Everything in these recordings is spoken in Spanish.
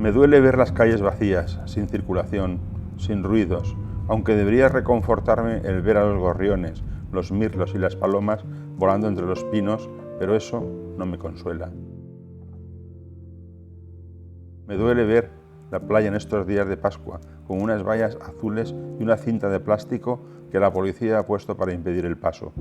Me duele ver las calles vacías, sin circulación, sin ruidos, aunque debería reconfortarme el ver a los gorriones, los mirlos y las palomas volando entre los pinos, pero eso no me consuela. Me duele ver la playa en estos días de Pascua, con unas vallas azules y una cinta de plástico que la policía ha puesto para impedir el paso.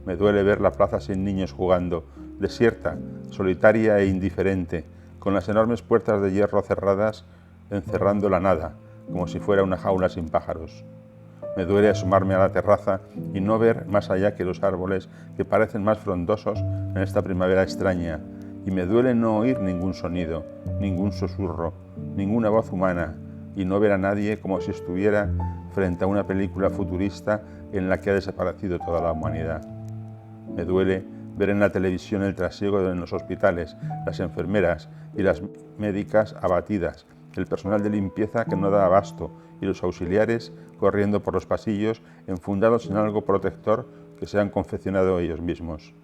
Me duele ver la plaza sin niños jugando, desierta, solitaria e indiferente, con las enormes puertas de hierro cerradas, encerrando la nada, como si fuera una jaula sin pájaros. Me duele asomarme a la terraza y no ver más allá que los árboles que parecen más frondosos en esta primavera extraña, y me duele no oír ningún sonido, ningún susurro, ninguna voz humana, y no ver a nadie como si estuviera frente a una película futurista en la que ha desaparecido toda la humanidad. Me duele ver en la televisión el trasiego en los hospitales, las enfermeras y las médicas abatidas, el personal de limpieza que no da abasto y los auxiliares corriendo por los pasillos enfundados en algo protector que se han confeccionado ellos mismos.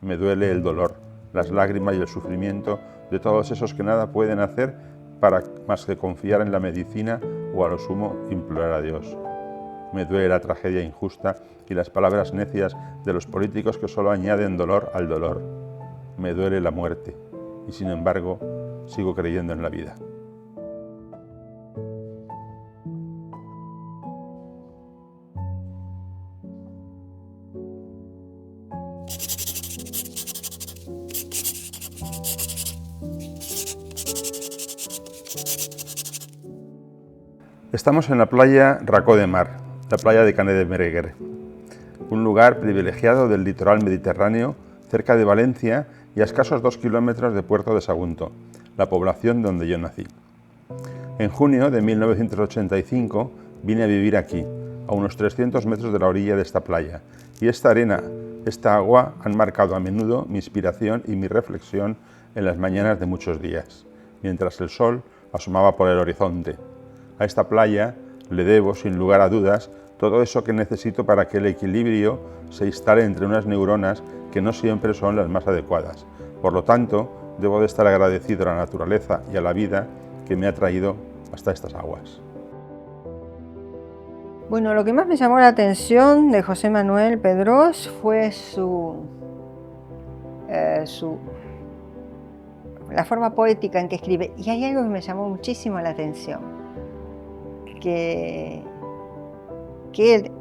Me duele el dolor, las lágrimas y el sufrimiento de todos esos que nada pueden hacer para más que confiar en la medicina o a lo sumo implorar a Dios. Me duele la tragedia injusta y las palabras necias de los políticos que solo añaden dolor al dolor. Me duele la muerte y sin embargo sigo creyendo en la vida. Estamos en la playa Racó de Mar, la playa de Canet de Mereguer, un lugar privilegiado del litoral mediterráneo, cerca de Valencia y a escasos 2 kilómetros de Puerto de Sagunto, la población donde yo nací. En junio de 1985 vine a vivir aquí, a unos 300 metros de la orilla de esta playa, y esta arena, esta agua han marcado a menudo mi inspiración y mi reflexión en las mañanas de muchos días, mientras el sol asomaba por el horizonte. A esta playa le debo, sin lugar a dudas, todo eso que necesito para que el equilibrio se instale entre unas neuronas que no siempre son las más adecuadas. Por lo tanto, debo de estar agradecido a la naturaleza y a la vida que me ha traído hasta estas aguas. Bueno, lo que más me llamó la atención de José Manuel Pedrós fue la forma poética en que escribe. Y hay algo que me llamó muchísimo la atención. Que él,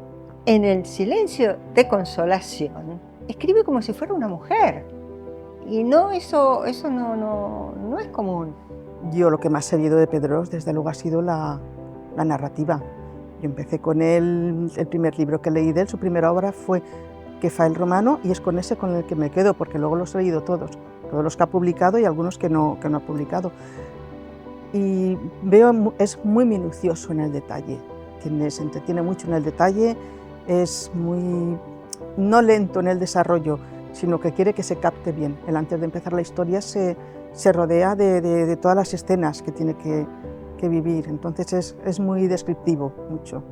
en el silencio de consolación, escribe como si fuera una mujer. Y no, eso no es común. Yo lo que más he leído de Pedrós, desde luego, ha sido la narrativa. Yo empecé con él, el primer libro que leí de él, su primera obra fue Que fa el romano, y es con ese con el que me quedo, porque luego los he leído todos los que ha publicado y algunos que no ha publicado. Y veo, es muy minucioso en el detalle, se entretiene mucho en el detalle, es muy, no lento en el desarrollo, sino que quiere que se capte bien. Él, antes de empezar la historia, se rodea de todas las escenas que tiene que vivir, entonces es muy descriptivo, mucho.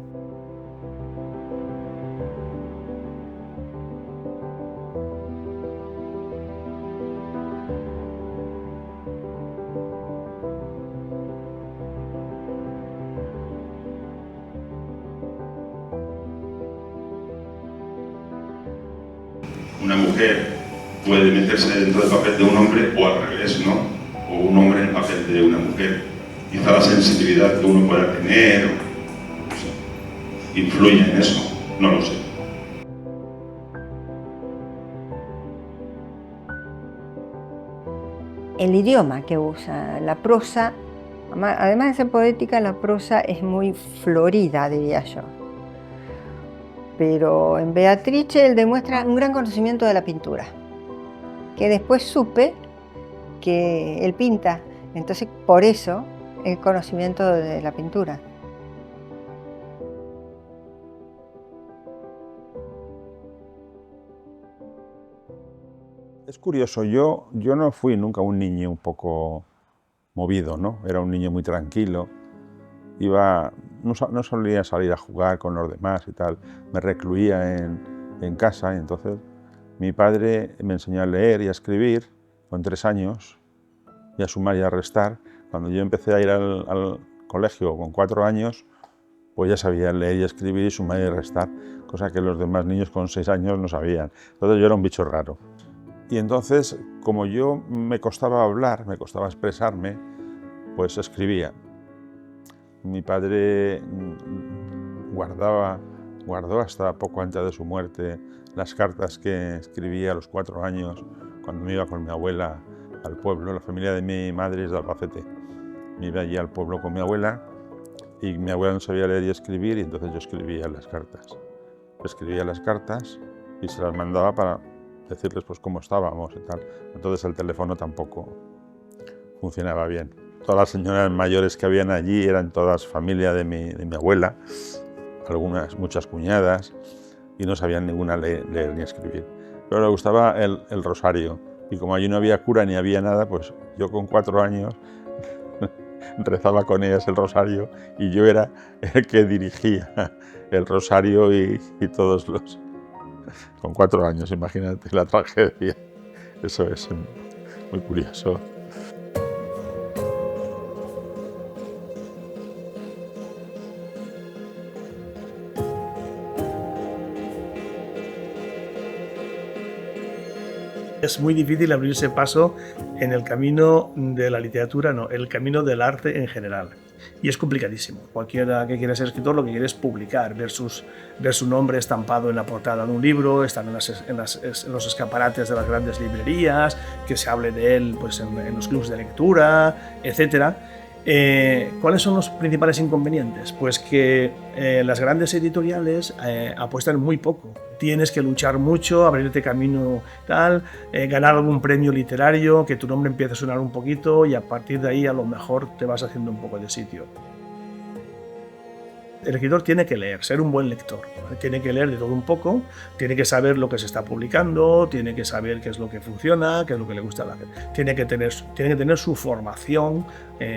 Una mujer puede meterse dentro del papel de un hombre o al revés, ¿no? O un hombre en el papel de una mujer. Quizá la sensibilidad que uno pueda tener, no sé, influye en eso, no lo sé. El idioma que usa, la prosa, además de ser poética, la prosa es muy florida, diría yo. Pero en Beatrice él demuestra un gran conocimiento de la pintura, que después supe que él pinta, entonces por eso el conocimiento de la pintura. Es curioso, yo no fui nunca un niño un poco movido, ¿no? Era un niño muy tranquilo. No solía salir a jugar con los demás y tal, me recluía en casa, y entonces mi padre me enseñó a leer y a escribir con 3 años, y a sumar y a restar, Cuando yo empecé a ir al colegio con 4 años, pues ya sabía leer y escribir y sumar y restar, cosa que los demás niños con 6 años no sabían. Entonces yo era un bicho raro. Y entonces, como yo me costaba hablar, me costaba expresarme, pues escribía. Mi padre guardó hasta poco antes de su muerte las cartas que escribía a los 4 años cuando me iba con mi abuela al pueblo. La familia de mi madre es de Albacete. Me iba allí al pueblo con mi abuela y mi abuela no sabía leer y escribir y entonces yo escribía las cartas. Escribía las cartas y se las mandaba para decirles pues cómo estábamos y tal. Entonces el teléfono tampoco funcionaba bien. Todas las señoras mayores que habían allí eran todas familia de mi abuela, muchas cuñadas, y no sabían ninguna leer ni escribir. Pero le gustaba el rosario, y como allí no había cura ni había nada, pues yo con 4 años rezaba con ellas el rosario, y yo era el que dirigía el rosario y todos los... Con 4 años, imagínate la tragedia. Eso es muy curioso. Es muy difícil abrirse paso en el camino de la literatura, no, el camino del arte en general. Y es complicadísimo. Cualquiera que quiera ser escritor lo que quiere es publicar, ver su nombre estampado en la portada de un libro, estar en los escaparates de las grandes librerías, que se hable de él pues, en los clubs de lectura, etc. ¿Cuáles son los principales inconvenientes? Pues que las grandes editoriales apuestan muy poco. Tienes que luchar mucho, abrirte camino, tal, ganar algún premio literario, que tu nombre empiece a sonar un poquito y a partir de ahí a lo mejor te vas haciendo un poco de sitio. El escritor tiene que leer, ser un buen lector, ¿vale? Tiene que leer de todo un poco, tiene que saber lo que se está publicando, tiene que saber qué es lo que funciona, qué es lo que le gusta a la gente. Tiene que tener su formación,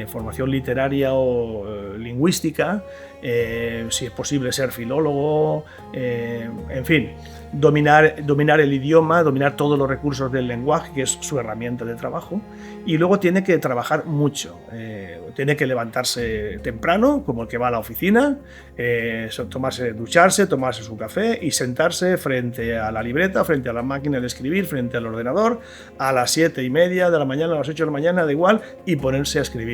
formación literaria o lingüística, si es posible ser filólogo, en fin, dominar el idioma, dominar todos los recursos del lenguaje, que es su herramienta de trabajo, y luego tiene que trabajar mucho, tiene que levantarse temprano, como el que va a la oficina, ducharse, tomarse su café y sentarse frente a la libreta, frente a la máquina de escribir, frente al ordenador, a las 7:30 de la mañana, a las 8 de la mañana, da igual, y ponerse a escribir.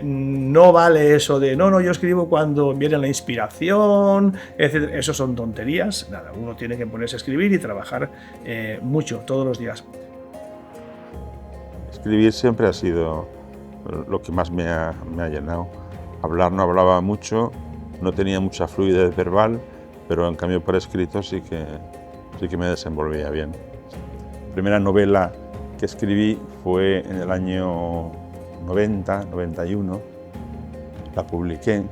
No vale eso de no, yo escribo cuando viene la inspiración, etc. Eso son tonterías. Nada, uno tiene que ponerse a escribir y trabajar mucho, todos los días. Escribir siempre ha sido lo que más me ha llenado. Hablar no hablaba mucho, no tenía mucha fluidez verbal, pero en cambio por escrito sí que me desenvolvía bien. La primera novela que escribí fue en el año 91, la publiqué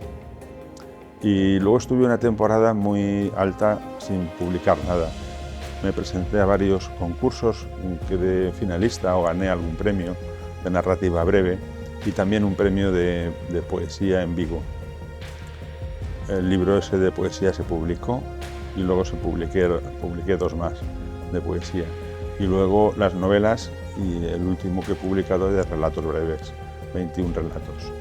y luego estuve una temporada muy alta sin publicar nada. Me presenté a varios concursos, quedé finalista o gané algún premio de narrativa breve y también un premio de poesía en Vigo. El libro ese de poesía se publicó y luego publiqué 2 más de poesía. Y luego las novelas y el último que he publicado de relatos breves, 21 relatos.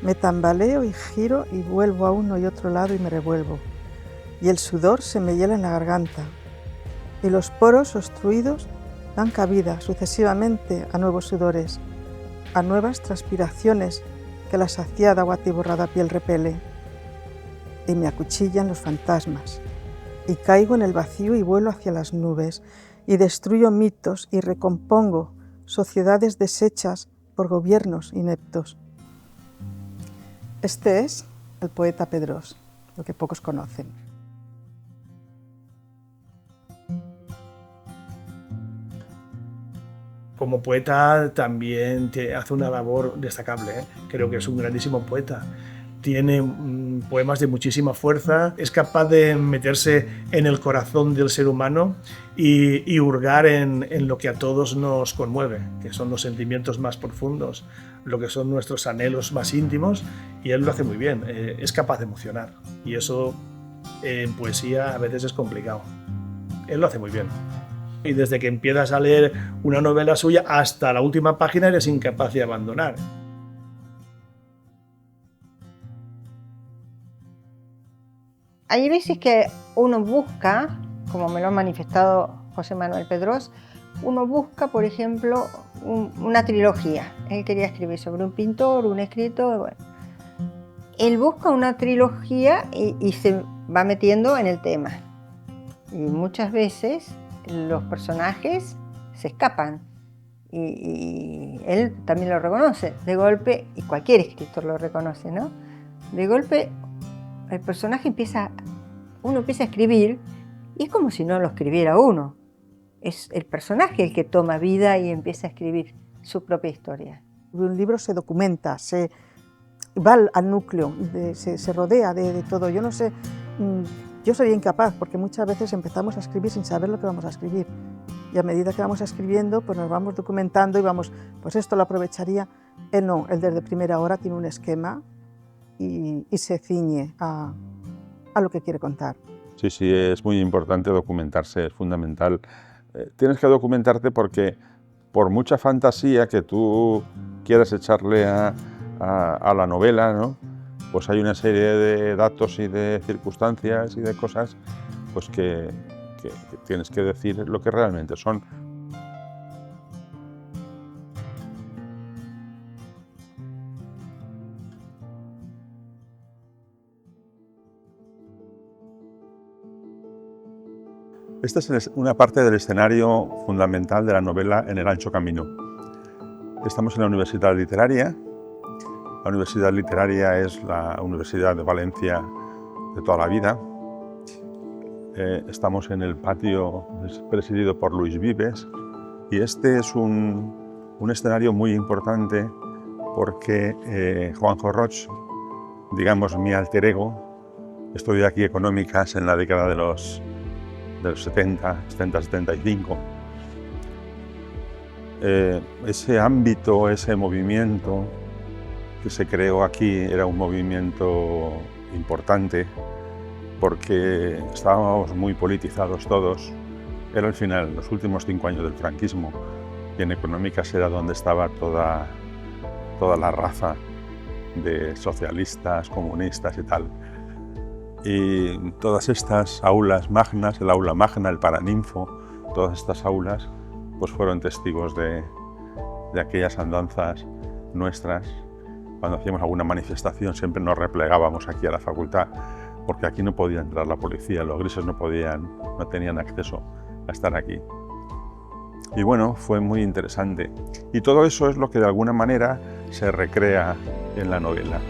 Me tambaleo y giro y vuelvo a uno y otro lado y me revuelvo. Y el sudor se me hiela en la garganta. Y los poros obstruidos dan cabida sucesivamente a nuevos sudores, a nuevas transpiraciones que la saciada o atiborrada piel repele. Y me acuchillan los fantasmas. Y caigo en el vacío y vuelo hacia las nubes. Y destruyo mitos y recompongo sociedades deshechas por gobiernos ineptos. Este es el poeta Pedrós, lo que pocos conocen. Como poeta también hace una labor destacable, ¿eh? Creo que es un grandísimo poeta. Tiene poemas de muchísima fuerza, es capaz de meterse en el corazón del ser humano y hurgar en lo que a todos nos conmueve, que son los sentimientos más profundos, lo que son nuestros anhelos más íntimos, y él lo hace muy bien, es capaz de emocionar, y eso en poesía a veces es complicado. él lo hace muy bien. Y desde que empiezas a leer una novela suya hasta la última página eres incapaz de abandonar. Hay veces que uno busca, como me lo ha manifestado José Manuel Pedroz, uno busca, por ejemplo, una trilogía. Él quería escribir sobre un pintor, un escritor. Bueno. Él busca una trilogía y se va metiendo en el tema. Y muchas veces los personajes se escapan. Y él también lo reconoce. De golpe, y cualquier escritor lo reconoce, ¿no? De golpe, el personaje uno empieza a escribir y es como si no lo escribiera uno. Es el personaje el que toma vida y empieza a escribir su propia historia. Un libro se documenta, se va al núcleo, se rodea de todo. Yo no sé, yo sería incapaz porque muchas veces empezamos a escribir sin saber lo que vamos a escribir. Y a medida que vamos escribiendo, pues nos vamos documentando y vamos, pues esto lo aprovecharía. Él no, él desde primera hora tiene un esquema y se ciñe a lo que quiere contar. Sí, sí, es muy importante documentarse, es fundamental. Tienes que documentarte porque por mucha fantasía que tú quieras echarle a la novela, ¿no? Pues hay una serie de datos y de circunstancias y de cosas pues que tienes que decir lo que realmente son. Esta es una parte del escenario fundamental de la novela En el ancho camino. Estamos en la Universidad Literaria. La Universidad Literaria es la Universidad de Valencia de toda la vida. Estamos en el patio presidido por Luis Vives y este es un escenario muy importante porque Juanjo Roig, digamos mi alter ego, estudió aquí económicas en la década de los 70-75. Ese ámbito, ese movimiento que se creó aquí era un movimiento importante porque estábamos muy politizados todos. Era el final, los últimos 5 años del franquismo y en económicas era donde estaba toda la raza de socialistas, comunistas y tal. Y todas estas aulas magnas, el aula magna, el Paraninfo, todas estas aulas, pues fueron testigos de aquellas andanzas nuestras. Cuando hacíamos alguna manifestación siempre nos replegábamos aquí a la facultad, porque aquí no podía entrar la policía, los grises no tenían acceso a estar aquí. Y bueno, fue muy interesante. Y todo eso es lo que de alguna manera se recrea en la novela.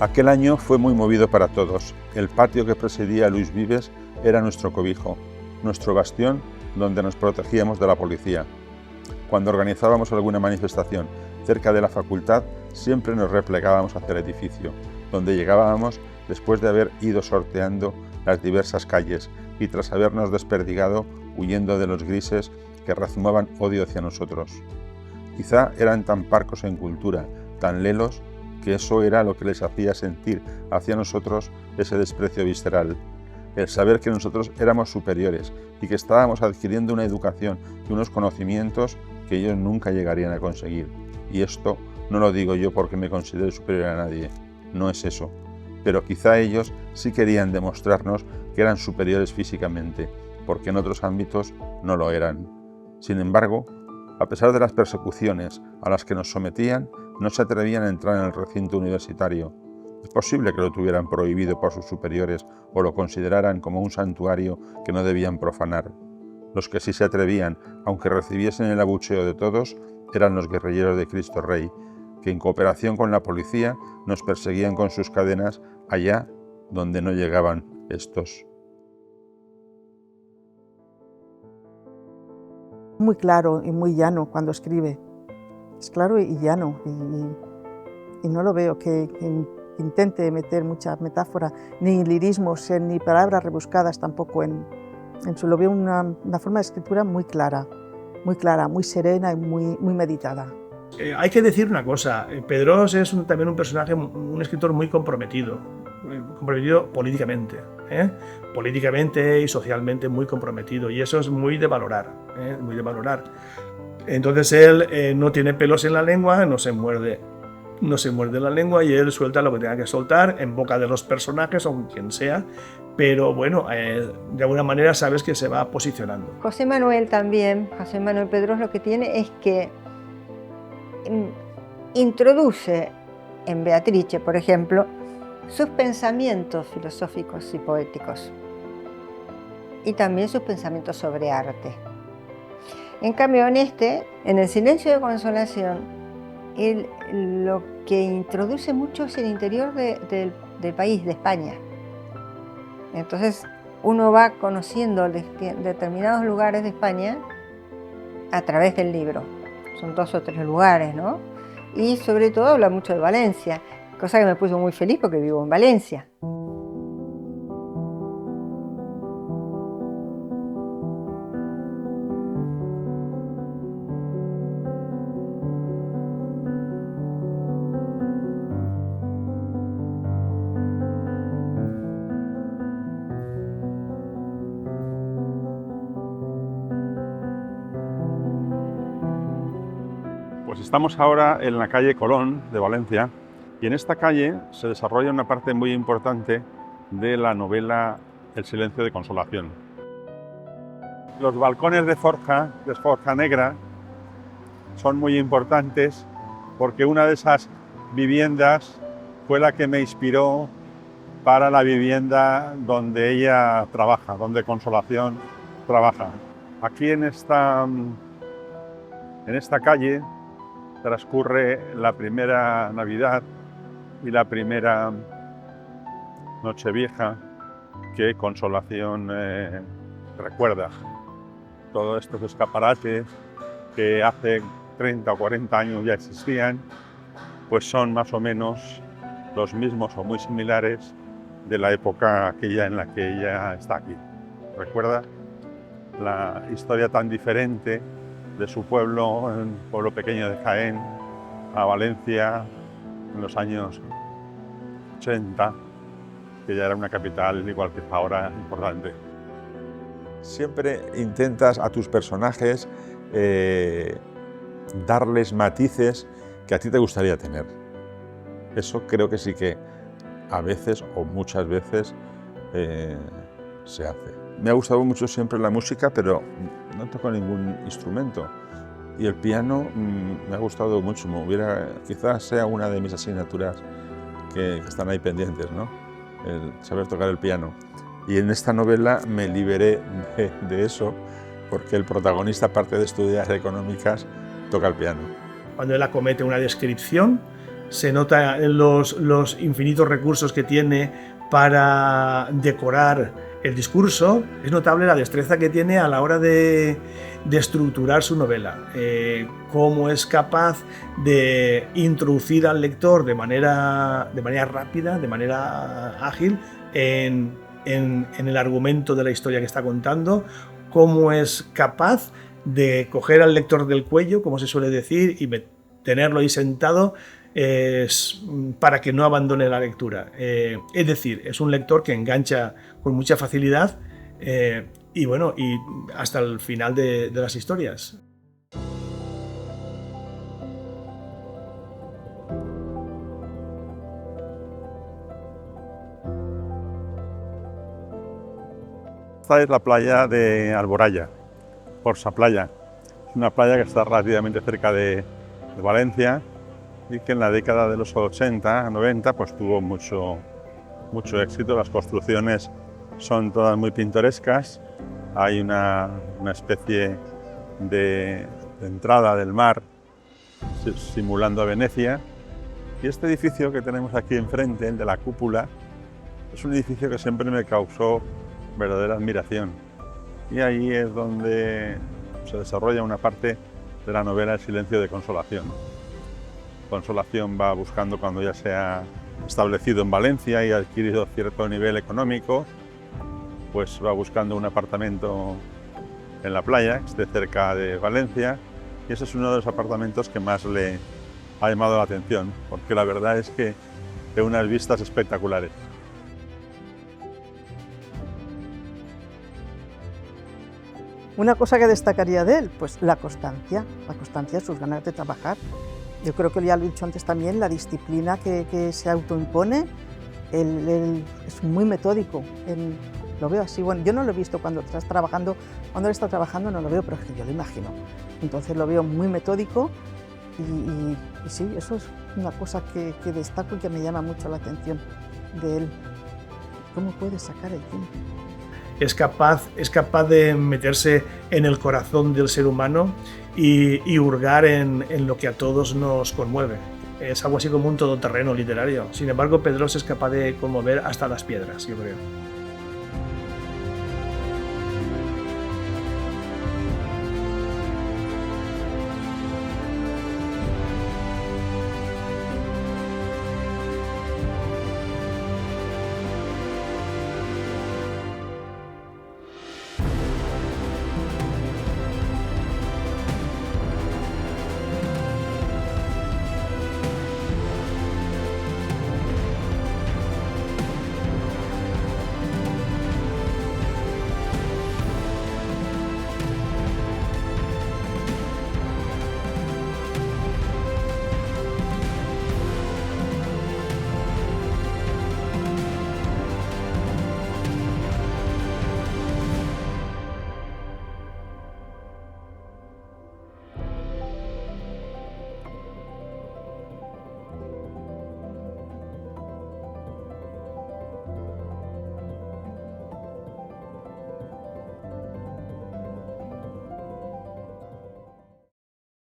Aquel año fue muy movido para todos. El patio que presidía Luis Vives era nuestro cobijo, nuestro bastión donde nos protegíamos de la policía. Cuando organizábamos alguna manifestación cerca de la facultad, siempre nos replegábamos hacia el edificio, donde llegábamos después de haber ido sorteando las diversas calles y tras habernos desperdigado huyendo de los grises que rezumaban odio hacia nosotros. Quizá eran tan parcos en cultura, tan lelos, que eso era lo que les hacía sentir hacia nosotros ese desprecio visceral, el saber que nosotros éramos superiores y que estábamos adquiriendo una educación y unos conocimientos que ellos nunca llegarían a conseguir. Y esto no lo digo yo porque me considero superior a nadie, no es eso, pero quizá ellos sí querían demostrarnos que eran superiores físicamente, porque en otros ámbitos no lo eran. Sin embargo, a pesar de las persecuciones a las que nos sometían, no se atrevían a entrar en el recinto universitario. Es posible que lo tuvieran prohibido por sus superiores o lo consideraran como un santuario que no debían profanar. Los que sí se atrevían, aunque recibiesen el abucheo de todos, eran los guerrilleros de Cristo Rey, que en cooperación con la policía nos perseguían con sus cadenas allá donde no llegaban estos. Muy claro y muy llano cuando escribe. Es claro y llano, y no lo veo que intente meter mucha metáfora, ni lirismos, ni palabras rebuscadas tampoco en su. Lo veo una forma de escritura muy clara, muy serena y muy meditada. hay que decir una cosa, Pedrós es también un personaje, un escritor muy comprometido políticamente, políticamente y socialmente muy comprometido, y eso es muy de valorar, muy de valorar. Entonces él no tiene pelos en la lengua, no se muerde la lengua, y él suelta lo que tenga que soltar en boca de los personajes o quien sea, pero bueno, de alguna manera sabes que se va posicionando. José Manuel Pedrós lo que tiene es que introduce en Beatrice, por ejemplo, sus pensamientos filosóficos y poéticos, y también sus pensamientos sobre arte. En cambio, en El silencio de consolación, él lo que introduce mucho es el interior del país, de España. Entonces, uno va conociendo determinados lugares de España a través del libro. Son 2 o 3 lugares, ¿no? Y sobre todo habla mucho de Valencia, cosa que me puso muy feliz porque vivo en Valencia. Pues estamos ahora en la calle Colón de Valencia, y en esta calle se desarrolla una parte muy importante de la novela El silencio de consolación. Los balcones de forja negra, son muy importantes porque una de esas viviendas fue la que me inspiró para la vivienda donde ella trabaja, donde Consolación trabaja. Aquí en esta calle transcurre la primera Navidad y la primera Nochevieja que Consolación recuerda. Todos estos escaparates que hace 30 o 40 años ya existían, pues son más o menos los mismos o muy similares de la época aquella en la que ella está aquí. Recuerda la historia tan diferente de su pueblo, un pueblo pequeño de Jaén, a Valencia en los años 80, que ya era una capital igual que ahora importante. Siempre intentas a tus personajes darles matices que a ti te gustaría tener. Eso creo que sí que a veces o muchas veces se hace. Me ha gustado mucho siempre la música, pero no toco ningún instrumento. Y el piano me ha gustado mucho. Quizás sea una de mis asignaturas que están ahí pendientes, ¿no? El saber tocar el piano. Y en esta novela me liberé de eso, porque el protagonista, aparte de estudiar económicas, toca el piano. Cuando él acomete una descripción, se nota los infinitos recursos que tiene para decorar el discurso. Es notable la destreza que tiene a la hora de estructurar su novela, cómo es capaz de introducir al lector de manera rápida, de manera ágil en el argumento de la historia que está contando, cómo es capaz de coger al lector del cuello, como se suele decir, y tenerlo ahí sentado para que no abandone la lectura. Es decir, es un lector que engancha con mucha facilidad y hasta el final de las historias. Esta es la playa de Alboraya, Porsa Playa. Es una playa que está relativamente cerca de Valencia y que en la década de los 80, 90, pues tuvo mucho éxito. Las construcciones son todas muy pintorescas. Hay una especie de entrada del mar simulando a Venecia. Y este edificio que tenemos aquí enfrente, el de la cúpula, es un edificio que siempre me causó verdadera admiración. Y ahí es donde se desarrolla una parte de la novela El silencio de Consolación. Consolación va buscando, cuando ya se ha establecido en Valencia y ha adquirido cierto nivel económico, pues va buscando un apartamento en la playa, que esté cerca de Valencia, y ese es uno de los apartamentos que más le ha llamado la atención, porque la verdad es que de unas vistas espectaculares. Una cosa que destacaría de él, pues la constancia, sus ganas de trabajar. Yo creo que ya lo he dicho antes también, la disciplina que se autoimpone. Él es muy metódico, lo veo así. Bueno, yo no lo he visto cuando estás trabajando, cuando él está trabajando no lo veo, pero es que yo lo imagino. Entonces lo veo muy metódico y sí, eso es una cosa que destaco y que me llama mucho la atención de él. ¿Cómo puede sacar el tiempo? Es capaz de meterse en el corazón del ser humano y hurgar en lo que a todos nos conmueve. Es algo así como un todoterreno literario. Sin embargo, Pedros es capaz de conmover hasta las piedras, yo creo.